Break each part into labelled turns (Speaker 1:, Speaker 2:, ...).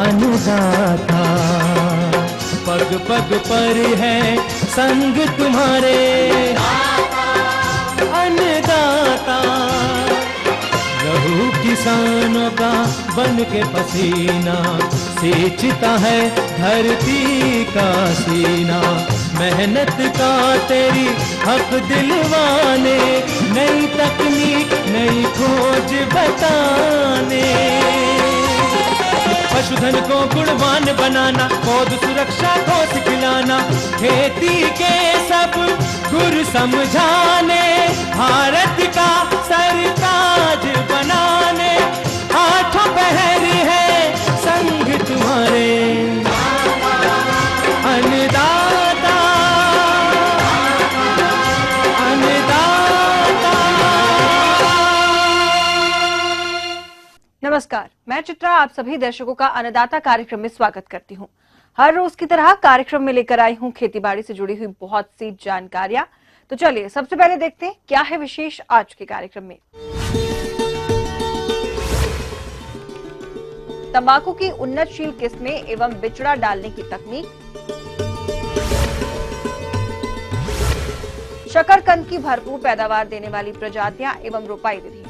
Speaker 1: अन्नदाता, पग पग पर है संग तुम्हारे अन्नदाता। लहू किसानों का बन के पसीना सींचता है धरती का सीना। मेहनत का तेरी हक दिलवाने, नई तकनीक नई खोज बताने। पशुधन को गुणवान बनाना, पौध सुरक्षा को सिखलाना, खेती के सब गुर समझाने, भारत का सरताज बनाने। आठों पहर है संग तुम्हारे अन्नदाता, अन्नदाता।
Speaker 2: नमस्कार, मैं चित्रा आप सभी दर्शकों का अन्नदाता कार्यक्रम में स्वागत करती हूं। हर रोज की तरह कार्यक्रम में लेकर आई हूं खेतीबाड़ी से जुड़ी हुई बहुत सी जानकारियां। तो चलिए सबसे पहले देखते हैं क्या है विशेष आज के कार्यक्रम में। तंबाकू की उन्नतशील किस्में एवं बिचड़ा डालने की तकनीक, शकरकंद की भरपूर पैदावार देने वाली प्रजातियां एवं रोपाई विधि।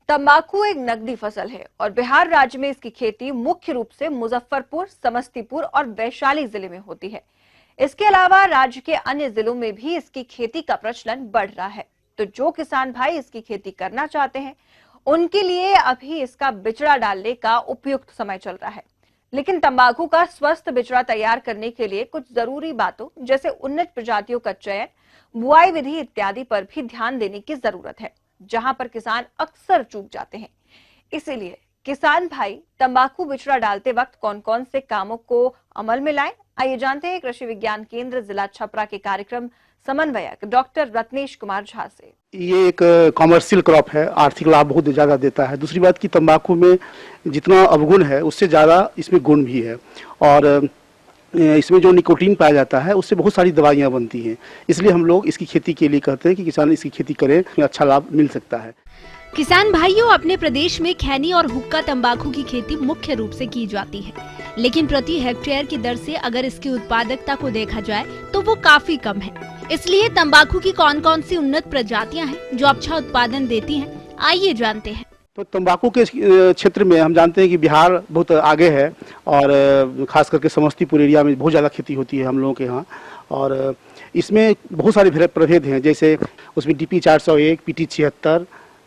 Speaker 2: तंबाकू एक नकदी फसल है और बिहार राज्य में इसकी खेती मुख्य रूप से मुजफ्फरपुर, समस्तीपुर और वैशाली जिले में होती है। इसके अलावा राज्य के अन्य जिलों में भी इसकी खेती का प्रचलन बढ़ रहा है। तो जो किसान भाई इसकी खेती करना चाहते हैं उनके लिए अभी इसका बिचड़ा डालने का उपयुक्त समय चल रहा है। लेकिन तंबाकू का स्वस्थ बिचड़ा तैयार करने के लिए कुछ जरूरी बातों जैसे उन्नत प्रजातियों का चयन, बुआई विधि इत्यादि पर भी ध्यान देने की जरूरत है, जहां पर किसान अक्सर चूक जाते हैं। इसीलिए किसान भाई तंबाकू बिचड़ा डालते वक्त कौन कौन से कामों को अमल में लाएं, आइए जानते हैं कृषि विज्ञान केंद्र जिला छपरा के कार्यक्रम समन्वयक डॉक्टर रत्नेश कुमार झा से।
Speaker 3: ये एक कॉमर्शियल क्रॉप है, आर्थिक लाभ बहुत ज़्यादा देता है। दूसरी बात कि तंबाकू में जितना अवगुण है उससे ज़्यादा इसमें गुण भी है, और इसमें जो निकोटीन पाया जाता है उससे बहुत सारी दवाइयाँ बनती हैं। इसलिए हम लोग इसकी खेती के लिए कहते हैं कि किसान इसकी खेती करें, इसमें अच्छा लाभ मिल सकता है।
Speaker 4: किसान भाइयों, अपने प्रदेश में खैनी और हुक्का तंबाकू की खेती मुख्य रूप से की जाती है, लेकिन प्रति हेक्टेयर की दर से अगर इसकी उत्पादकता को देखा जाए तो वो काफी कम है। इसलिए तंबाकू की कौन कौन सी उन्नत प्रजातियां हैं जो अच्छा उत्पादन देती हैं, आइए जानते हैं।
Speaker 3: तो तंबाकू के क्षेत्र में हम जानते हैं कि बिहार बहुत आगे है, और खास करके समस्तीपुर एरिया में बहुत ज़्यादा खेती होती है हम लोगों के यहाँ। और इसमें बहुत सारे प्रभेद हैं, जैसे उसमें DP 401, PT 76,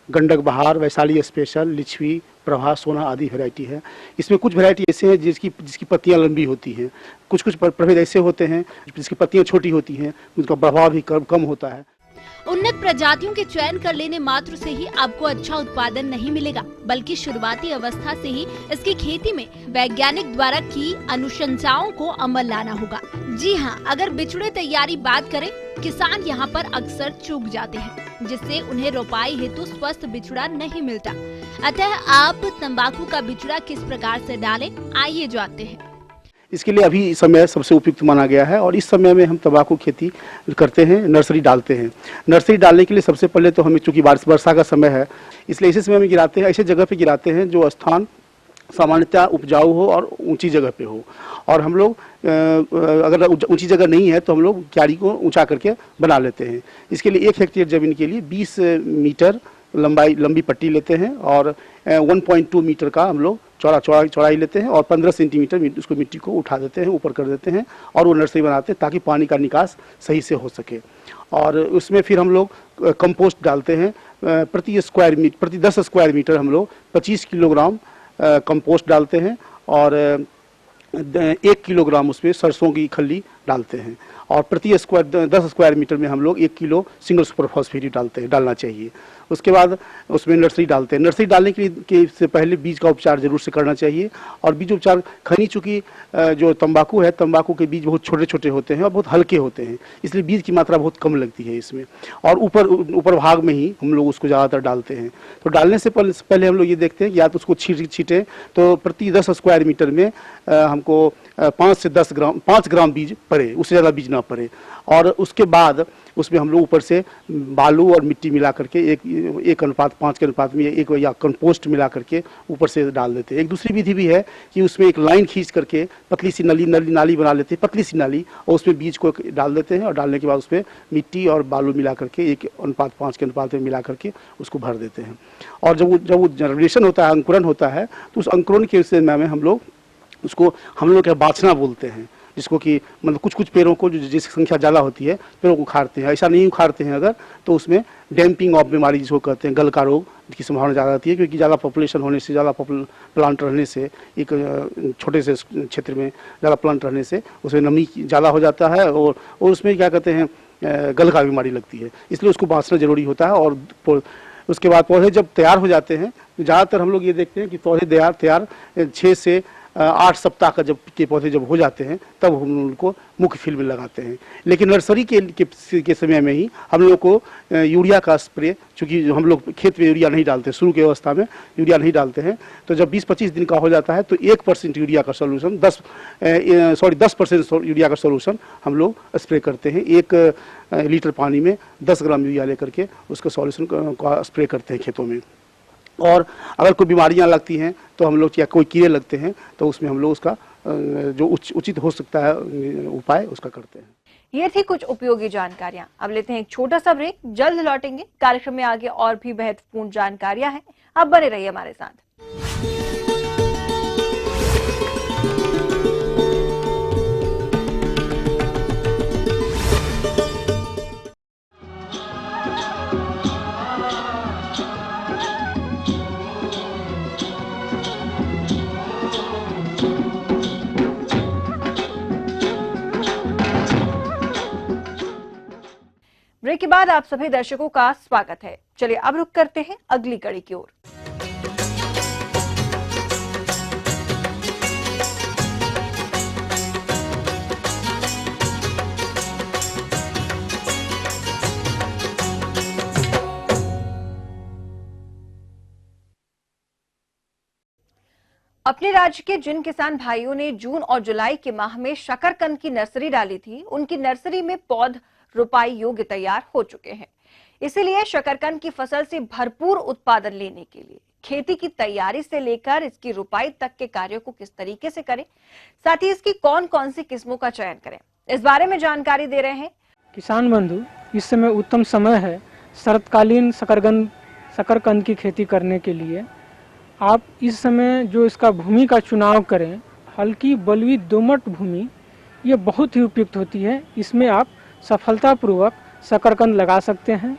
Speaker 3: गंडक बहार, वैशाली स्पेशल, लिच्छवी, प्रभा, सोना आदि वैरायटी है। इसमें कुछ वैरायटी ऐसे हैं जिसकी पत्तियां लंबी होती हैं, कुछ प्रभेद ऐसे होते हैं जिसकी पत्तियां छोटी होती हैं, उनका प्रभाव भी कम होता है।
Speaker 4: उन्नत प्रजातियों के चयन कर लेने मात्र से ही आपको अच्छा उत्पादन नहीं मिलेगा, बल्कि शुरुआती अवस्था से ही इसकी खेती में वैज्ञानिक द्वारा की अनुशंसाओं को अमल लाना होगा। जी हाँ, अगर बिचड़े तैयारी बात करें, किसान यहाँ पर अक्सर चूक जाते हैं, जिससे उन्हें रोपाई हेतु स्वस्थ बिचड़ा नहीं मिलता। अतः आप तंबाकू का बिचड़ा किस प्रकार से डालें, आइए जानते हैं।
Speaker 3: इसके लिए अभी समय सबसे उपयुक्त माना गया है, और इस समय में हम तंबाकू खेती करते हैं, नर्सरी डालते हैं। नर्सरी डालने के लिए सबसे पहले तो हमें, चूंकि वर्षा का समय है, इसलिए ऐसे समय में गिराते हैं, ऐसे जगह पे गिराते हैं जो स्थान सामान्यतः उपजाऊ हो और ऊंची जगह पे हो। और हम लोग अगर ऊंची जगह नहीं है तो हम लोग क्यारी को ऊंचा करके बना लेते हैं। इसके लिए 1 हेक्टेयर जमीन के लिए 20 मीटर लंबी पट्टी लेते हैं, और 1.2 मीटर का हम लोग चौड़ाई लेते हैं, और 15 सेंटीमीटर उसको मिट्टी को उठा देते हैं, ऊपर कर देते हैं, और वो नर्सरी बनाते हैं ताकि पानी का निकास सही से हो सके। और उसमें फिर हम लोग कंपोस्ट डालते हैं। प्रति 10 स्क्वायर मीटर हम लोग 25 किलोग्राम कंपोस्ट डालते हैं, और 1 किलोग्राम उसमें सरसों की खल्ली डालते हैं और प्रति स्क्वायर 10 स्क्वायर मीटर में हम लोग 1 किलो सिंगल सुपर फॉस्फेट डालना चाहिए। उसके बाद उसमें नर्सरी डालते हैं। नर्सरी डालने के से पहले बीज का उपचार जरूर से करना चाहिए और बीज उपचार खनी, चूँकि जो तंबाकू है, तंबाकू के बीज बहुत छोटे छोटे होते हैं और बहुत हल्के होते हैं, इसलिए बीज की मात्रा बहुत कम लगती है इसमें और ऊपर भाग में ही हम लोग उसको ज़्यादातर डालते हैं। तो डालने से पहले हम लोग ये देखते हैं कि या तो उसको छीटें तो प्रति 10 स्क्वायर मीटर में हमको 5 ग्राम बीज पड़े, उससे ज़्यादा बीज ना पड़े। और उसके बाद उसमें हम लोग ऊपर से बालू और मिट्टी मिला करके 1:5 के अनुपात में एक या कंपोस्ट मिला करके ऊपर से डाल देते हैं। एक दूसरी विधि भी है कि उसमें एक लाइन खींच करके पतली सी नाली बना लेते हैं, पतली सी नाली, और उसमें बीज को डाल देते हैं और डालने के बाद उसमें मिट्टी और बालू मिला करके 1:5 के अनुपात में मिला करके उसको भर देते हैं। और जब वो जनरेशन होता है, अंकुरण होता है, तो उस अंकुरण के समय में हम लोग क्या बाछना बोलते हैं, जिसको कि मतलब कुछ पेड़ों को जिसकी संख्या ज़्यादा होती है पेड़ों को उखाड़ते हैं। ऐसा नहीं उखाड़ते हैं अगर तो उसमें डैम्पिंग ऑफ बीमारी जिसको कहते हैं, गल का रोग की संभावना ज़्यादा रहती है, क्योंकि ज़्यादा पॉपुलेशन होने से, ज़्यादा प्लांट रहने से, एक छोटे से क्षेत्र में ज़्यादा प्लांट रहने से उसमें नमी ज़्यादा हो जाता है और उसमें क्या कहते हैं गल का बीमारी लगती है, इसलिए उसको बाँचना जरूरी होता है। और उसके बाद पौधे जब तैयार हो जाते हैं, ज़्यादातर हम लोग ये देखते हैं कि पौधे तैयार 6 से 8 सप्ताह का के पौधे जब हो जाते हैं तब हम उनको मुख्य फील्ड में लगाते हैं। लेकिन नर्सरी के समय में ही हम लोग को यूरिया का स्प्रे, चूँकि हम लोग खेत में यूरिया नहीं डालते, शुरू की अवस्था में यूरिया नहीं डालते हैं, तो जब 20-25 दिन का हो जाता है तो 1% यूरिया का सोल्यूशन 10% यूरिया का सोल्यूशन हम लोग स्प्रे करते हैं। 1 लीटर पानी में 10 ग्राम यूरिया लेकर के उसका सोल्यूशन का स्प्रे करते हैं खेतों में। और अगर कोई बीमारियां लगती हैं तो हम लोग, या कोई कीड़े लगते हैं तो उसमें हम लोग उसका जो उचित हो सकता है उपाय उसका करते हैं।
Speaker 2: ये थी कुछ उपयोगी जानकारियां। अब लेते हैं एक छोटा सा ब्रेक, जल्द लौटेंगे। कार्यक्रम में आगे और भी महत्वपूर्ण जानकारियां हैं, आप बने रहिए हमारे साथ। ब्रेक के बाद आप सभी दर्शकों का स्वागत है। चलिए अब रुक करते हैं अगली कड़ी की ओर। अपने राज्य के जिन किसान भाइयों ने जून और जुलाई के माह में शकरकंद की नर्सरी डाली थी, उनकी नर्सरी में पौध रोपाई योग्य तैयार हो चुके हैं। इसीलिए शकरकंद की फसल से भरपूर उत्पादन लेने के लिए खेती की तैयारी से लेकर इसकी रोपाई तक के कार्यों को किस तरीके से करें, साथ ही इसकी कौन कौन सी किस्मों का चयन करें, इस बारे में जानकारी दे रहे हैं
Speaker 5: किसान बंधु। इस समय उत्तम समय है शरतकालीन शकरकंद की खेती करने के लिए। आप इस समय जो इसका भूमि का चुनाव करें, हल्की बलुई दोमट भूमि, ये बहुत ही उपयुक्त होती है। इसमें आप सफलतापूर्वक शकरकंद लगा सकते हैं।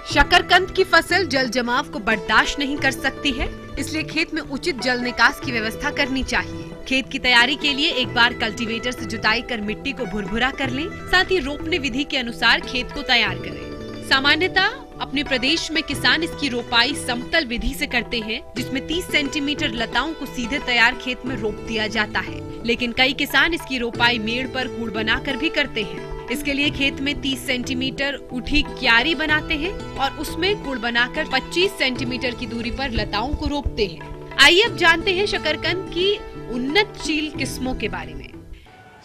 Speaker 6: शकरकंद की फसल जल जमाव को बर्दाश्त नहीं कर सकती है, इसलिए खेत में उचित जल निकास की व्यवस्था करनी चाहिए। खेत की तैयारी के लिए एक बार कल्टीवेटर से जुताई कर मिट्टी को भुरभुरा कर लें, साथ ही रोपने विधि के अनुसार खेत को तैयार करें। सामान्यतः अपने प्रदेश में किसान इसकी रोपाई समतल विधि से करते हैं, जिसमें 30 सेंटीमीटर लताओं को सीधे तैयार खेत में रोप दिया जाता है। लेकिन कई किसान इसकी रोपाई मेड़ पर कूड़ बनाकर भी करते हैं। इसके लिए खेत में 30 सेंटीमीटर उठी क्यारी बनाते हैं और उसमें कूड़ बनाकर 25 सेंटीमीटर की दूरी पर लताओं को रोपते हैं। आइए अब जानते हैं शकरकंद की उन्नतशील किस्मों के बारे में।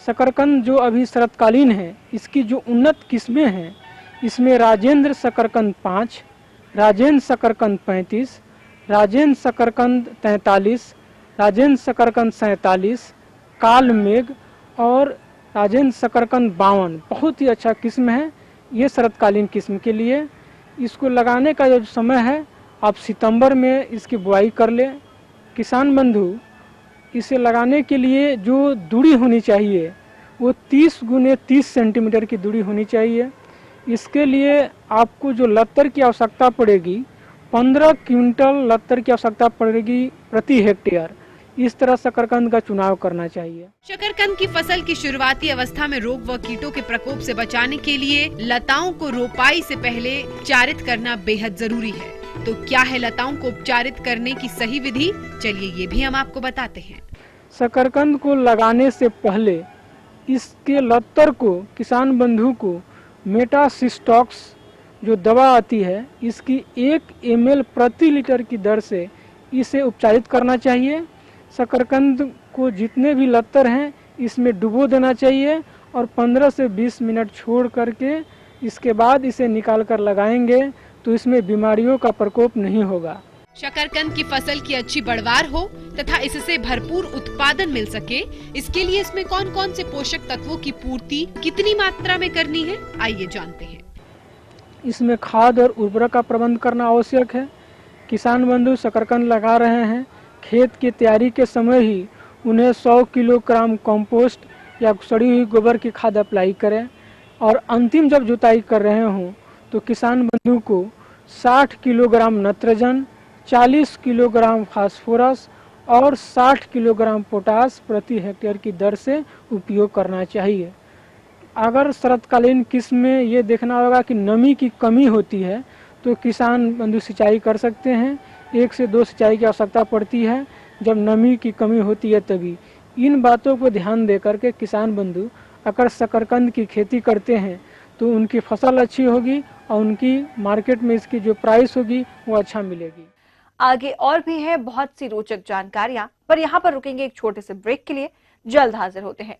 Speaker 5: शकरकंद जो अभी शरतकालीन है, इसकी जो उन्नत किस्में हैं, इसमें राजेंद्र शकरकंद 5, राजेंद्र शकरकंद 35, राजेंद्र शकरकंद 43, राजेंद्र शकरकंद 47, काल मेघ और राजेंद्र शकरकंद 52 बहुत ही अच्छा किस्म है। ये शरतकालीन किस्म के लिए इसको लगाने का जो समय है, आप सितंबर में इसकी बुआई कर लें। किसान बंधु, इसे लगाने के लिए जो दूरी होनी चाहिए वो 30 × 30 सेंटीमीटर की दूरी होनी चाहिए। इसके लिए आपको जो लत्तर की आवश्यकता पड़ेगी, 15 क्विंटल लत्तर की आवश्यकता पड़ेगी प्रति हेक्टेयर। इस तरह शकरकंद का चुनाव करना चाहिए।
Speaker 6: शकरकंद की फसल की शुरुआती अवस्था में रोग व कीटों के प्रकोप से बचाने के लिए लताओं को रोपाई से पहले उपचारित करना बेहद जरूरी है। तो क्या है लताओं को उपचारित करने की सही विधि, चलिए ये भी हम आपको बताते हैं।
Speaker 5: शकरकंद को लगाने से पहले इसके लत्तर को किसान बंधु को मेटासिस्टॉक्स जो दवा आती है इसकी 1 ml प्रति लीटर की दर से इसे उपचारित करना चाहिए। शकरकंद को जितने भी लत्तर हैं इसमें डुबो देना चाहिए और 15 से 20 मिनट छोड़ करके इसके बाद इसे निकाल कर लगाएंगे तो इसमें बीमारियों का प्रकोप नहीं होगा।
Speaker 6: शकरकंद की फसल की अच्छी बढ़वार हो तथा इससे भरपूर उत्पादन मिल सके, इसके लिए इसमें कौन कौन से पोषक तत्वों की पूर्ति कितनी मात्रा में करनी है, आइए जानते हैं।
Speaker 5: इसमें खाद और उर्वरक का प्रबंध करना आवश्यक है। किसान बंधु शकरकंद लगा रहे हैं, खेत की तैयारी के समय ही उन्हें 100 किलोग्राम कंपोस्ट या सड़ी हुई गोबर की खाद अप्लाई करें और अंतिम जब जुताई कर रहे हों तो किसान बंधु को 60 किलोग्राम नत्रजन, 40 किलोग्राम फास्फोरस और 60 किलोग्राम पोटास प्रति हेक्टेयर की दर से उपयोग करना चाहिए। अगर शरतकालीन किस्म में ये देखना होगा कि नमी की कमी होती है तो किसान बंधु सिंचाई कर सकते हैं। 1 से 2 सिंचाई की आवश्यकता पड़ती है जब नमी की कमी होती है तभी। इन बातों को ध्यान दे करके किसान बंधु अगर शकरकंद की खेती करते हैं तो उनकी फसल अच्छी होगी और उनकी मार्केट में इसकी जो प्राइस होगी वो अच्छा मिलेगी।
Speaker 2: आगे और भी है बहुत सी रोचक जानकारियां, पर यहाँ पर रुकेंगे एक छोटे से ब्रेक के लिए। जल्द हाजिर होते हैं।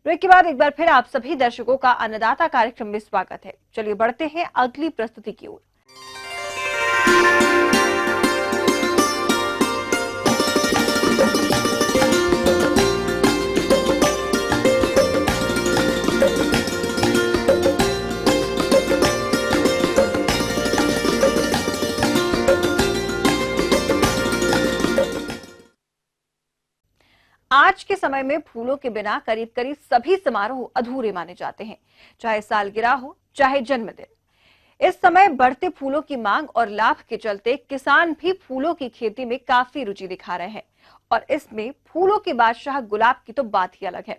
Speaker 2: ब्रेक के बाद एक बार फिर आप सभी दर्शकों का अन्नदाता कार्यक्रम में स्वागत है। चलिए बढ़ते हैं अगली प्रस्तुति की ओर। आज के समय में फूलों के बिना करीब करीब सभी समारोह अधूरे माने जाते हैं, चाहे सालगिरह हो चाहे जन्मदिन। इस समय बढ़ते फूलों की मांग और लाभ के चलते किसान भी फूलों की खेती में काफी रुचि दिखा रहे हैं और इसमें फूलों के बादशाह गुलाब की तो बात ही अलग है।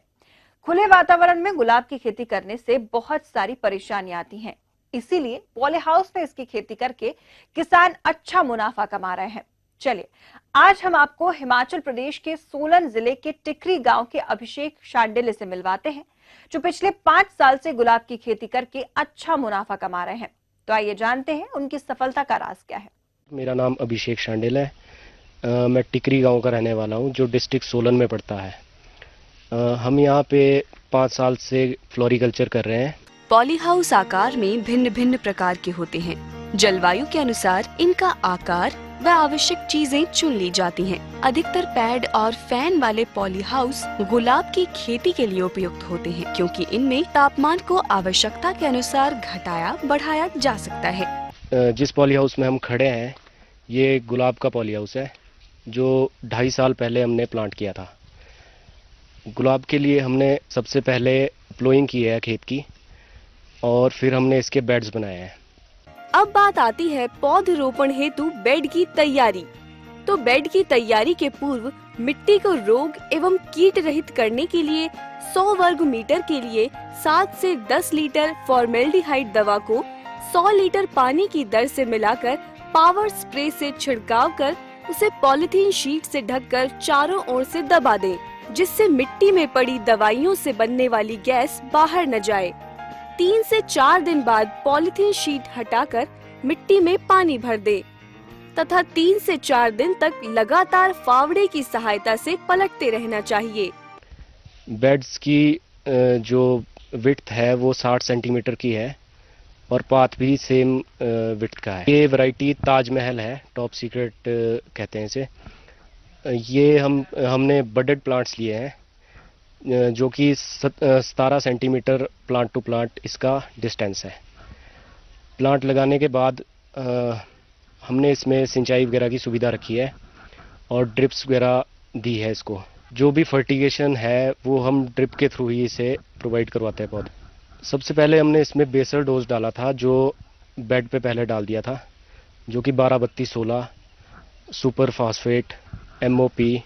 Speaker 2: खुले वातावरण में गुलाब की खेती करने से बहुत सारी परेशानियां आती हैं, इसीलिए पॉली हाउस में इसकी खेती करके किसान अच्छा मुनाफा कमा रहे हैं। चलिए आज हम आपको हिमाचल प्रदेश के सोलन जिले के टिकरी गांव के अभिषेक शांडिल्य से मिलवाते हैं, जो पिछले 5 साल से गुलाब की खेती करके अच्छा मुनाफा कमा रहे हैं। तो आइए जानते हैं उनकी सफलता का राज क्या है।
Speaker 7: मेरा नाम अभिषेक शांडिल्य है। मैं टिकरी गांव का रहने वाला हूं, जो डिस्ट्रिक्ट सोलन में पड़ता है। हम यहां पे 5 साल से फ्लोरिकल्चर कर रहे हैं।
Speaker 8: पॉली हाउस आकार में भिन्न भिन्न प्रकार के होते हैं। जलवायु के अनुसार इनका आकार व आवश्यक चीजें चुन ली जाती हैं। अधिकतर पैड और फैन वाले पॉली हाउस गुलाब की खेती के लिए उपयुक्त होते हैं, क्योंकि इनमें तापमान को आवश्यकता के अनुसार घटाया बढ़ाया जा सकता है।
Speaker 7: जिस पॉली हाउस में हम खड़े हैं ये गुलाब का पॉली हाउस है, जो 2.5 साल पहले हमने प्लांट किया था। गुलाब के लिए हमने सबसे पहले प्लोइंग की है खेत की और फिर हमने इसके बेड्स बनाए हैं।
Speaker 8: अब बात आती है पौधरोपण हेतु बेड की तैयारी। तो बेड की तैयारी के पूर्व मिट्टी को रोग एवं कीट रहित करने के लिए 100 वर्ग मीटर के लिए 7 से 10 लीटर फॉर्मेल्डिहाइड दवा को 100 लीटर पानी की दर से मिलाकर पावर स्प्रे से छिड़काव कर उसे पॉलिथीन शीट से ढककर चारों ओर से दबा दें, जिससे मिट्टी में पड़ी दवाइयों से बनने वाली गैस बाहर न जाए। 3 से 4 दिन बाद पॉलिथीन शीट हटाकर मिट्टी में पानी भर दे तथा 3 से 4 दिन तक लगातार फावड़े की सहायता से पलटते रहना चाहिए।
Speaker 7: बेड्स की जो विड्थ है वो 60 सेंटीमीटर की है और पाथ भी सेम विड्थ का है। ये वैरायटी ताजमहल है, टॉप सीक्रेट कहते हैं इसे। ये हमने बडेड प्लांट्स लिए हैं जो कि 17 सेंटीमीटर प्लांट टू प्लांट इसका डिस्टेंस है। प्लांट लगाने के बाद हमने इसमें सिंचाई वगैरह की सुविधा रखी है और ड्रिप्स वगैरह दी है इसको। जो भी फर्टिगेशन है वो हम ड्रिप के थ्रू ही इसे प्रोवाइड करवाते हैं पौधे। सबसे पहले हमने इसमें बेसल डोज डाला था, जो बेड पे पहले डाल दिया था, जो कि 12-32-16 सुपर फास्फेट MOP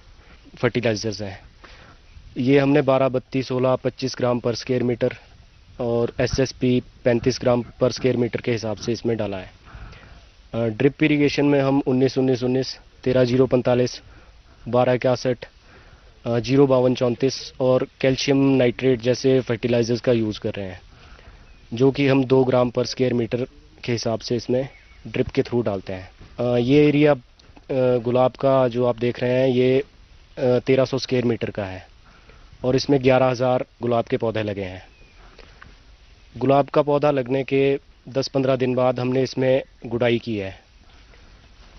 Speaker 7: फर्टिलाइजर्स हैं। ये हमने 12-32-16 25 ग्राम पर स्क्वायर मीटर और SSP 35 ग्राम पर स्क्वायर मीटर के हिसाब से इसमें डाला है। ड्रिप इरीगेशन में हम 19-19-19, 13-0-45, 12-61, 0-52-34 और कैल्शियम नाइट्रेट जैसे फर्टिलाइजर्स का यूज़ कर रहे हैं, जो कि हम 2 ग्राम पर स्क्वायर मीटर के हिसाब से इसमें ड्रिप के थ्रू डालते हैं। ये एरिया गुलाब का जो आप देख रहे हैं ये 1300 स्क्वायर मीटर का है और इसमें 11,000 गुलाब के पौधे लगे हैं। गुलाब का पौधा लगने के 10-15 दिन बाद हमने इसमें गुड़ाई की है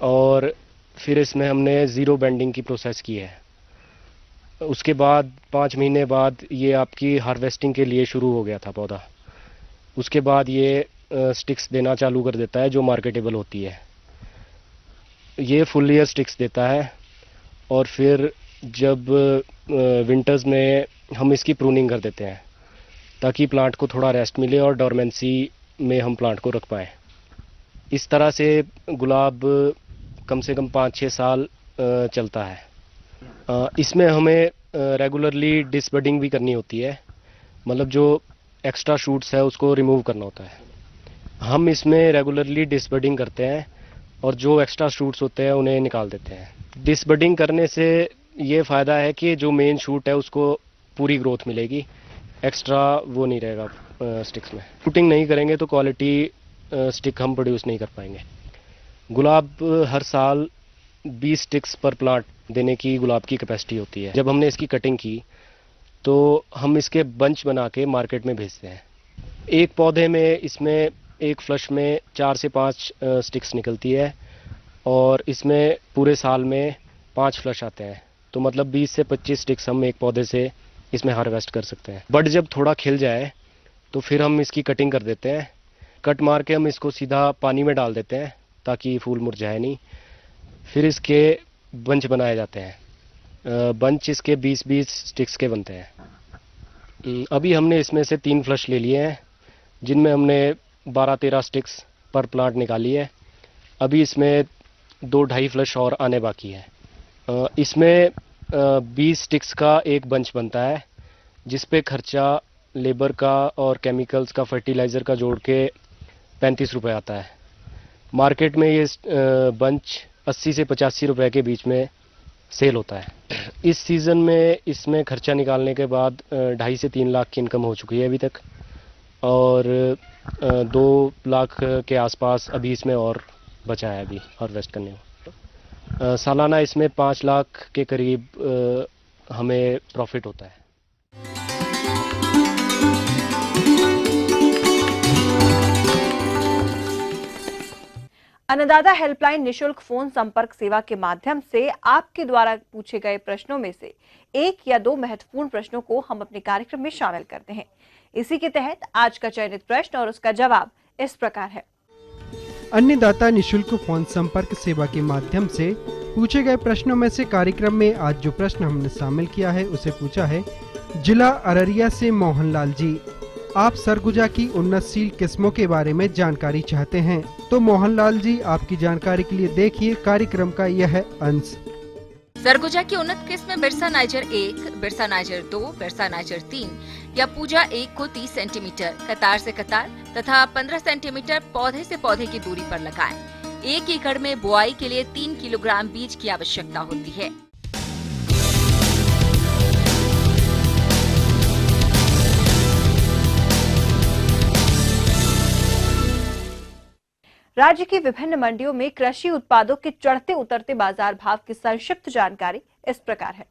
Speaker 7: और फिर इसमें हमने ज़ीरो बेंडिंग की प्रोसेस की है। उसके बाद 5 महीने बाद ये आपकी हार्वेस्टिंग के लिए शुरू हो गया था पौधा। उसके बाद ये स्टिक्स देना चालू कर देता है जो मार्केटेबल होती है। ये फुल ईयर स्टिक्स देता है और फिर जब विंटर्स में हम इसकी प्रूनिंग कर देते हैं ताकि प्लांट को थोड़ा रेस्ट मिले और डोरमेंसी में हम प्लांट को रख पाएँ। इस तरह से गुलाब कम से कम 5-6 साल चलता है। इसमें हमें रेगुलरली डिसबडिंग भी करनी होती है, मतलब जो एक्स्ट्रा शूट्स है उसको रिमूव करना होता है। हम इसमें रेगुलरली डिसबडिंग करते हैं और जो एक्स्ट्रा शूट्स होते हैं उन्हें निकाल देते हैं। डिसबडिंग करने से ये फ़ायदा है कि जो मेन शूट है उसको पूरी ग्रोथ मिलेगी, एक्स्ट्रा वो नहीं रहेगा स्टिक्स में। शूटिंग नहीं करेंगे तो क्वालिटी स्टिक हम प्रोड्यूस नहीं कर पाएंगे। गुलाब हर साल 20 स्टिक्स पर प्लांट देने की गुलाब की कैपेसिटी होती है। जब हमने इसकी कटिंग की तो हम इसके बंच बना के मार्केट में भेजते हैं। एक पौधे में इसमें एक फ्लश में 4 से 5 स्टिक्स निकलती है और इसमें पूरे साल में 5 फ्लश आते हैं, तो मतलब 20 से 25 स्टिक्स हम एक पौधे से इसमें हार्वेस्ट कर सकते हैं। बट जब थोड़ा खिल जाए तो फिर हम इसकी कटिंग कर देते हैं। कट मार के हम इसको सीधा पानी में डाल देते हैं ताकि फूल मुरझाए नहीं। फिर इसके बंच बनाए जाते हैं। बंच इसके 20-20 स्टिक्स के बनते हैं। अभी हमने इसमें से 3 फ्लश ले लिए हैं जिनमें हमने 12-13 स्टिक्स पर प्लांट निकाली है। अभी इसमें 2-2.5 फ्लश और आने बाकी है। इसमें 20 स्टिक्स का एक बंच बनता है जिस पे खर्चा लेबर का और केमिकल्स का फर्टिलाइज़र का जोड़ के 35 रुपये आता है। मार्केट में ये बंच 80 से 85 रुपये के बीच में सेल होता है। इस सीज़न में इसमें खर्चा निकालने के बाद 2.5 से 3 लाख की इनकम हो चुकी है अभी तक और 2 लाख के आसपास अभी इसमें और बचा है अभी हार्वेस्ट करने में। सालाना इसमें 5 लाख के करीब हमें प्रॉफिट होता है।
Speaker 2: अन्नदाता हेल्पलाइन निशुल्क फोन संपर्क सेवा के माध्यम से आपके द्वारा पूछे गए प्रश्नों में से 1 या 2 महत्वपूर्ण प्रश्नों को हम अपने कार्यक्रम में शामिल करते हैं। इसी के तहत आज का चयनित प्रश्न और उसका जवाब इस प्रकार है।
Speaker 9: अन्नदाता निशुल्क फोन संपर्क सेवा के माध्यम से पूछे गए प्रश्नों में से कार्यक्रम में आज जो प्रश्न हमने शामिल किया है उसे पूछा है जिला अररिया से मोहनलाल जी। आप सरगुजा की उन्नतशील किस्मों के बारे में जानकारी चाहते हैं तो मोहनलाल जी आपकी जानकारी के लिए देखिए कार्यक्रम का यह अंश।
Speaker 10: सरगुजा की उन्नत किस्म Birsa niger 1, Birsa niger 2, Birsa niger 3 या पूजा 1 को 30 सेंटीमीटर कतार से कतार तथा 15 सेंटीमीटर पौधे से पौधे की दूरी पर लगाएं। 1 एकड़ में बुआई के लिए 3 किलोग्राम बीज की आवश्यकता होती है।
Speaker 2: राज्य की विभिन्न मंडियों में कृषि उत्पादों के चढ़ते उतरते बाजार भाव की संक्षिप्त जानकारी इस प्रकार है।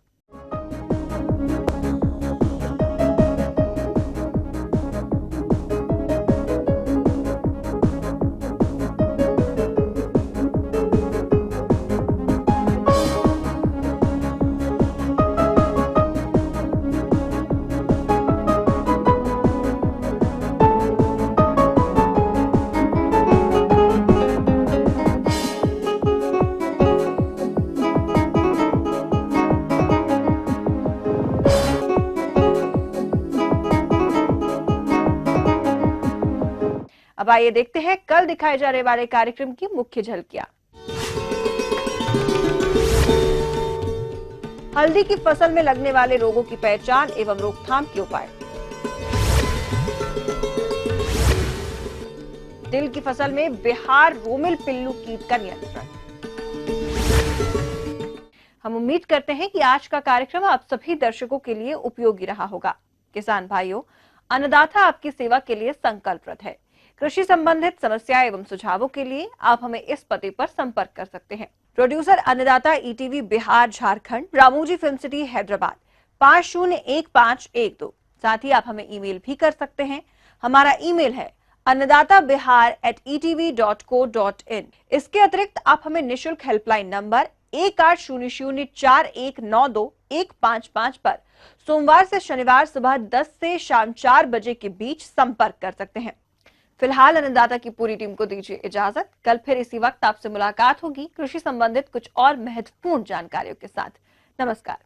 Speaker 2: अब आइए देखते हैं कल दिखाए जाने वाले कार्यक्रम की मुख्य झलकियां। हल्दी की फसल में लगने वाले रोगों की पहचान एवं रोकथाम के उपाय। तिल की फसल में बिहार रोमिल पिल्लू कीट का नियंत्रण। हम उम्मीद करते हैं कि आज का कार्यक्रम आप सभी दर्शकों के लिए उपयोगी रहा होगा। किसान भाइयों, अन्नदाता आपकी सेवा के लिए संकल्परत है। कृषि संबंधित समस्या एवं सुझावों के लिए आप हमें इस पते पर संपर्क कर सकते हैं। प्रोड्यूसर अन्नदाता ETV Bihar Jharkhand, Ramoji film city Hyderabad 501512। साथ ही आप हमें ईमेल भी कर सकते हैं। हमारा ईमेल है annadatabihar@etv.co.in। इसके अतिरिक्त आप हमें निःशुल्क हेल्पलाइन नंबर 18004192 पर सोमवार से शनिवार सुबह 10 से शाम 4 बजे के बीच संपर्क कर सकते हैं। फिलहाल अन्नदाता की पूरी टीम को दीजिए इजाजत। कल फिर इसी वक्त आपसे मुलाकात होगी कृषि संबंधित कुछ और महत्वपूर्ण जानकारियों के साथ। नमस्कार।